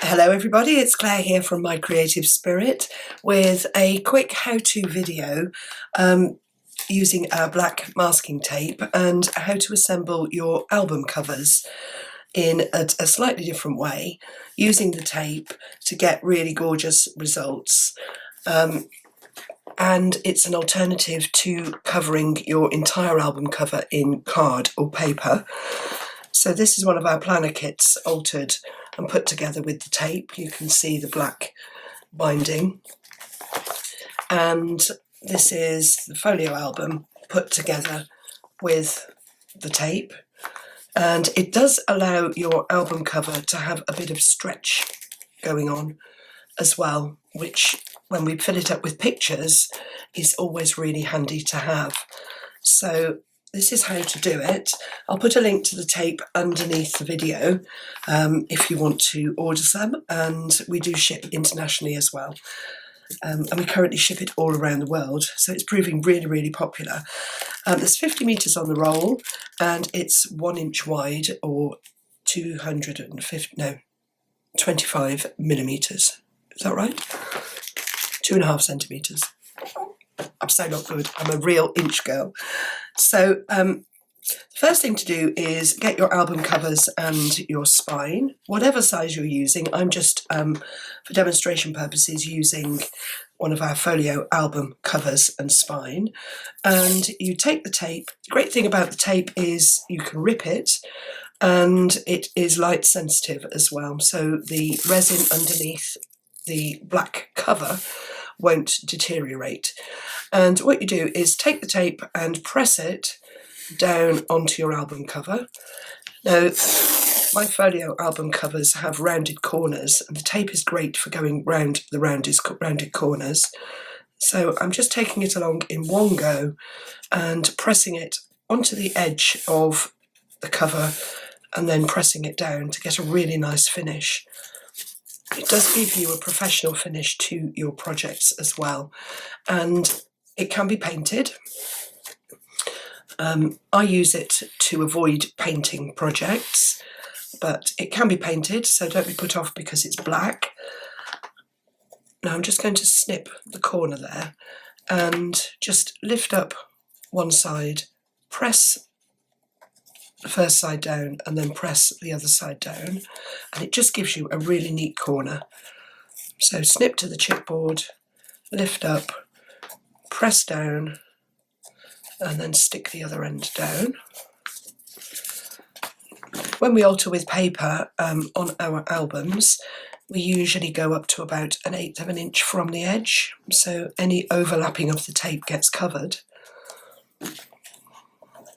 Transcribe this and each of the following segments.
Hello everybody, it's Claire here from My Creative Spirit with a quick how-to video using our black masking tape and how to assemble your album covers in a slightly different way using the tape to get really gorgeous results. And it's an alternative to covering your entire album cover in card or paper. So this is one of our planner kits altered and put together with the tape. You can see the black binding. And this is the Folio album put together with the tape. And it does allow your album cover to have a bit of stretch going on as well, which when we fill it up with pictures is always really handy to have. So this is how to do it. I'll put a link to the tape underneath the video if you want to order some, and we do ship internationally as well. And we currently ship it all around the world, so it's proving really popular. There's 50 metres on the roll, and it's 1 inch wide or 25 millimetres. Is that right? 2.5 centimetres. I'm so not good. I'm a real inch girl. So the first thing to do is get your album covers and your spine, whatever size you're using. I'm just, for demonstration purposes, using one of our Folio album covers and spine. And you take the tape. The great thing about the tape is you can rip it, and it is light sensitive as well. So the resin underneath the black cover won't deteriorate. And what you do is take the tape and press it down onto your album cover. Now, my Folio album covers have rounded corners, and the tape is great for going round the rounded corners. So I'm just taking it along in one go and pressing it onto the edge of the cover and then pressing it down to get a really nice finish. It does give you a professional finish to your projects as well, and it can be painted. I use it to avoid painting projects, but it can be painted, so don't be put off because it's black. Now I'm just going to snip the corner there and just lift up one side, press the first side down and then press the other side down, and it just gives you a really neat corner. So snip to the chipboard, lift up, press down, and then stick the other end down. When we alter with paper on our albums, we usually go up to about 1/8 of an inch from the edge, so any overlapping of the tape gets covered.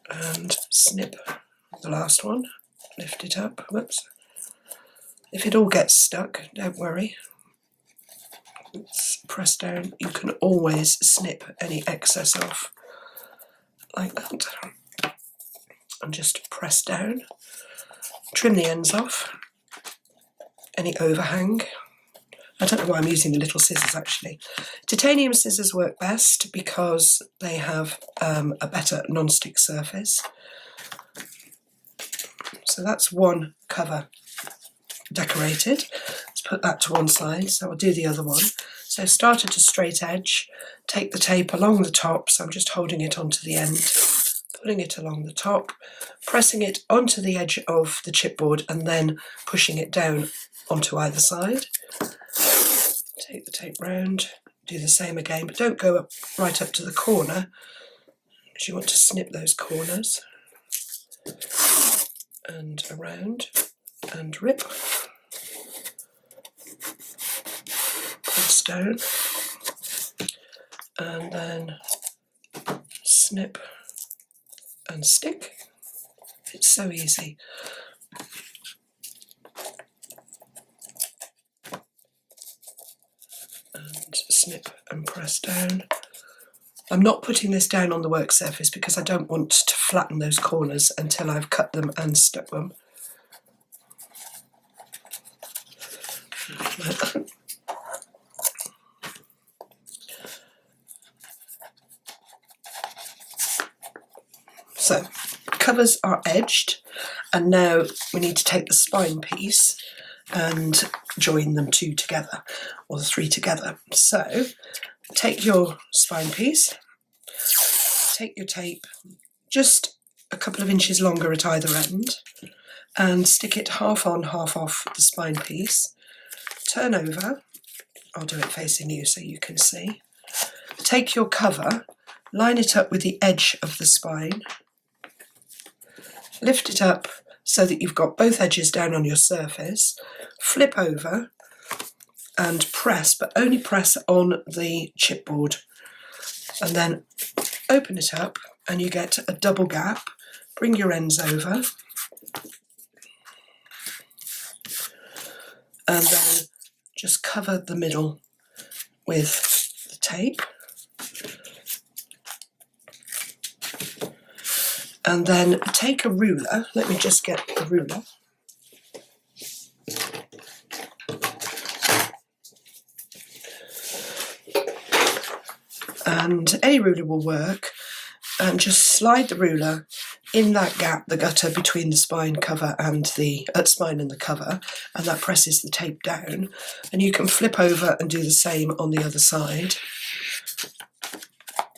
And snip the last one, lift it up, whoops. If it all gets stuck, don't worry. It's press down. You can always snip any excess off, like that. And just press down. Trim the ends off. Any overhang. I don't know why I'm using the little scissors actually. Titanium scissors work best because they have a better non-stick surface. So that's one cover decorated. Let's put that to one side, so I'll do the other one. So start at a straight edge, take the tape along the top, so I'm just holding it onto the end, putting it along the top, pressing it onto the edge of the chipboard and then pushing it down onto either side. Take the tape round, do the same again, but don't go right up to the corner because you want to snip those corners. And around and rip, press down, and then snip and stick. It's so easy. And snip and press down. I'm not putting this down on the work surface because I don't want to flatten those corners until I've cut them and stuck them. So, covers are edged, and now we need to take the spine piece and join them two together, or the three together. So take your spine piece, take your tape just a couple of inches longer at either end, and stick it half on, half off the spine piece. Turn over, I'll do it facing you so you can see. Take your cover, line it up with the edge of the spine, lift it up so that you've got both edges down on your surface, flip over and press, but only press on the chipboard, and then open it up and you get a double gap. Bring your ends over and then just cover the middle with the tape. And then take a ruler, let me just get the ruler. And any ruler will work, and just slide the ruler in that gap, the gutter between the spine cover and the spine and the cover, and that presses the tape down. And you can flip over and do the same on the other side.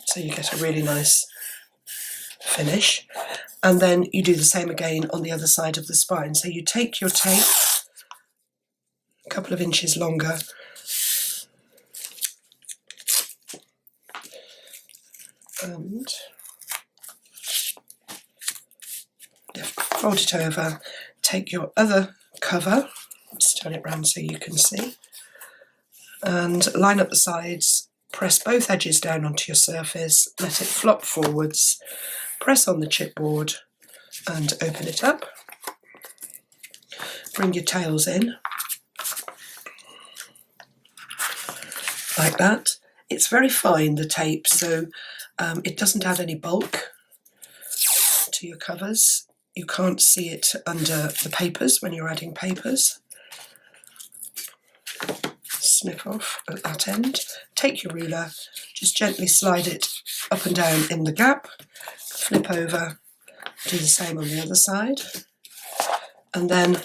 So you get a really nice finish. And then you do the same again on the other side of the spine. So you take your tape a couple of inches longer and fold it over, take your other cover, let's turn it round so you can see, and line up the sides, press both edges down onto your surface, let it flop forwards, press on the chipboard and open it up. Bring your tails in, like that. It's very fine, the tape, so it doesn't add any bulk to your covers. You can't see it under the papers when you're adding papers. Snip off at that end. Take your ruler, just gently slide it up and down in the gap, flip over, do the same on the other side. And then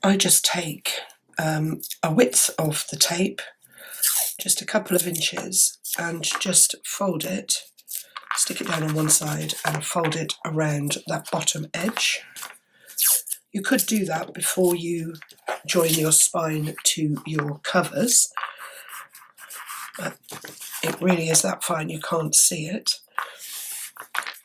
I just take a width of the tape, just a couple of inches, and just fold it, stick it down on one side and fold it around that bottom edge. You could do that before you join your spine to your covers, but it really is that fine you can't see it.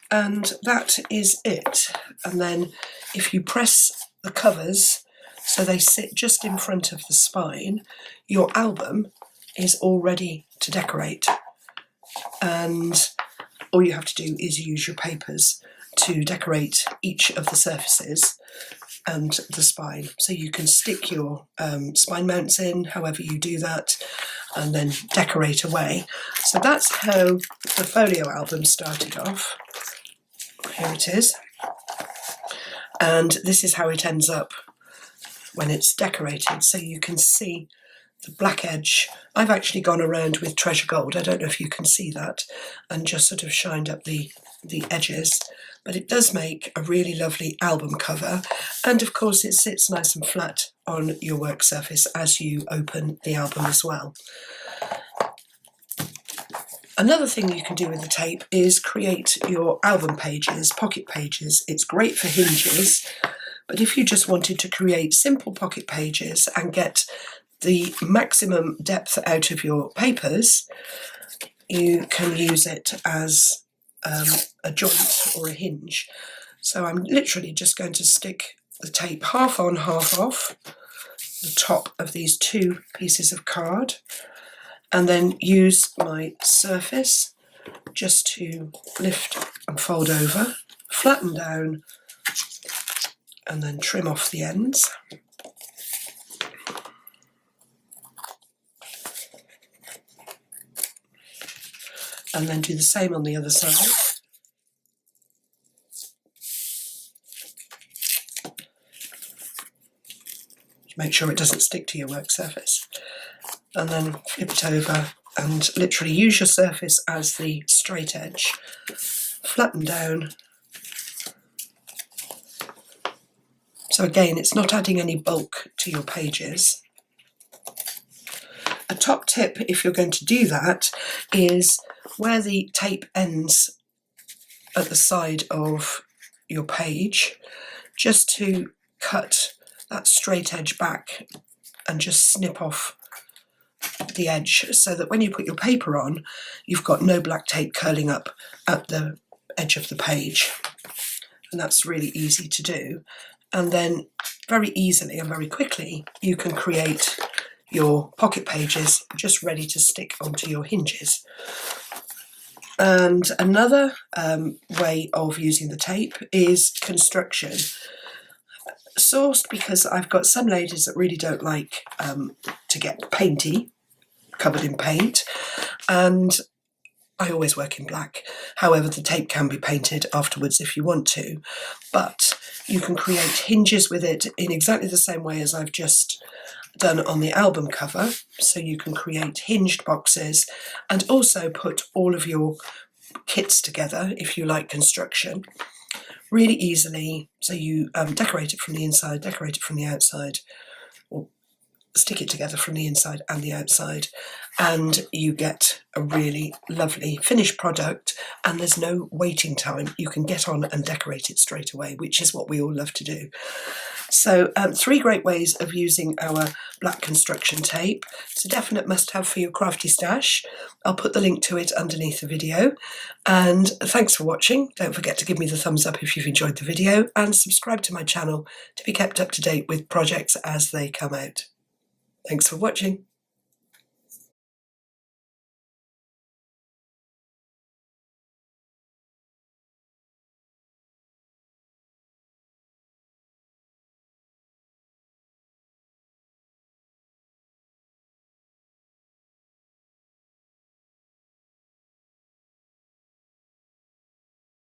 And that is it. And then if you press the covers so they sit just in front of the spine, your album is all ready to decorate. And all you have to do is use your papers to decorate each of the surfaces and the spine. So you can stick your spine mounts in, however you do that, and then decorate away. So that's how the Folio album started off. Here it is. And this is how it ends up when it's decorated. So you can see the black edge. I've actually gone around with treasure gold, I don't know if you can see that, and just sort of shined up the edges, but it does make a really lovely album cover, and of course it sits nice and flat on your work surface as you open the album as well. Another thing you can do with the tape is create your album pages, pocket pages. It's great for hinges, but if you just wanted to create simple pocket pages and get the maximum depth out of your papers, you can use it as a joint or a hinge. So I'm literally just going to stick the tape half on, half off the top of these two pieces of card, and then use my surface just to lift and fold over, flatten down, and then trim off the ends. And then do the same on the other side. Make sure it doesn't stick to your work surface. And then flip it over and literally use your surface as the straight edge. Flatten down. So again, it's not adding any bulk to your pages. A top tip, if you're going to do that, is where the tape ends at the side of your page, just to cut that straight edge back and just snip off the edge, so that when you put your paper on, you've got no black tape curling up at the edge of the page. And that's really easy to do. And then very easily and very quickly you can create your pocket pages just ready to stick onto your hinges. And another way of using the tape is construction. Sourced because I've got some ladies that really don't like to get painty, covered in paint, and I always work in black. However, the tape can be painted afterwards if you want to, but you can create hinges with it in exactly the same way as I've just done on the album cover. So you can create hinged boxes and also put all of your kits together if you like construction really easily. So you decorate it from the inside, decorate it from the outside, or stick it together from the inside and the outside, and you get a really lovely finished product, and there's no waiting time. You can get on and decorate it straight away, which is what we all love to do. So 3 great ways of using our black construction tape. It's a definite must-have for your crafty stash. I'll put the link to it underneath the video. And thanks for watching. Don't forget to give me the thumbs up if you've enjoyed the video, and subscribe to my channel to be kept up to date with projects as they come out. Thanks for watching.